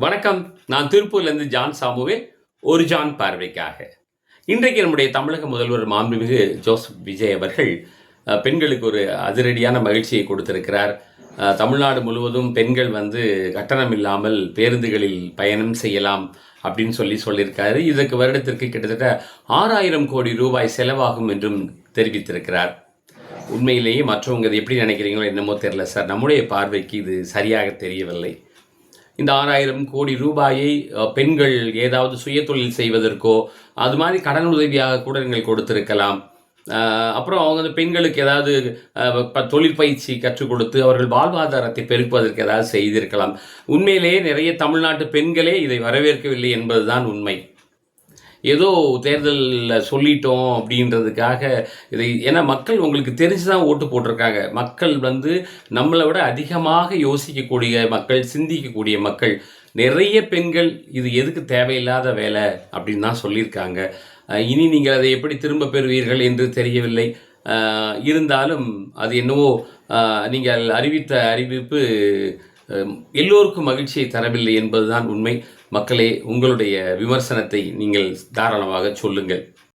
வணக்கம். நான் திருப்பூர்லேருந்து ஜான் சாமுவேல். ஒரு ஜான் பார்வைக்காக. இன்றைக்கு நம்முடைய தமிழக முதல்வர் மாண்புமிகு ஜோசப் விஜய் அவர்கள் பெண்களுக்கு ஒரு அதிரடியான மகிழ்ச்சியை கொடுத்திருக்கிறார். தமிழ்நாடு முழுவதும் பெண்கள் கட்டணம் இல்லாமல் பேருந்துகளில் பயணம் செய்யலாம் அப்படின்னு சொல்லியிருக்காரு. இதற்கு வருடத்திற்கு கிட்டத்தட்ட 6000 கோடி ரூபாய் செலவாகும் என்றும் தெரிவித்திருக்கிறார். உண்மையிலேயே மற்றவங்க அதை எப்படி நினைக்கிறீங்களோ என்னமோ தெரியல சார். நம்முடைய பார்வைக்கு இது சரியாக தெரியவில்லை. இந்த 6000 கோடி ரூபாயை பெண்கள் ஏதாவது சுயதொழில் செய்வதற்கோ அது மாதிரி கடன் உதவியாக கூட நீங்கள் கொடுத்திருக்கலாம். அப்புறம் அவங்க பெண்களுக்கு ஏதாவது தொழிற்பயிற்சி கற்றுக் கொடுத்து அவர்கள் வாழ்வாதாரத்தை பெருக்குவதற்கு ஏதாவது செய்திருக்கலாம். உண்மையிலேயே நிறைய தமிழ்நாட்டு பெண்களே இதை வரவேற்கவில்லை என்பதுதான் உண்மை. ஏதோ தேர்தலில் சொல்லிட்டோம் அப்படின்றதுக்காக இதை, ஏன்னா மக்கள் உங்களுக்கு தெரிஞ்சு தான் ஓட்டு போட்டிருக்காங்க. மக்கள் நம்மளை விட அதிகமாக யோசிக்கக்கூடிய மக்கள், சிந்திக்கக்கூடிய மக்கள். நிறைய பெண்கள் இது எதுக்கு தேவையில்லாத வேலை அப்படின்னு தான் சொல்லியிருக்காங்க. இனி நீங்கள் அதை எப்படி திரும்ப பெறுவீர்கள் என்று தெரியவில்லை. இருந்தாலும் அது என்னவோ நீங்கள் அறிவித்த அறிவிப்பு எல்லோருக்கும் மகிழ்ச்சியை தரவில்லை என்பதுதான் உண்மை. மக்களே, உங்களுடைய விமர்சனத்தை நீங்கள் தாராளமாக சொல்லுங்கள்.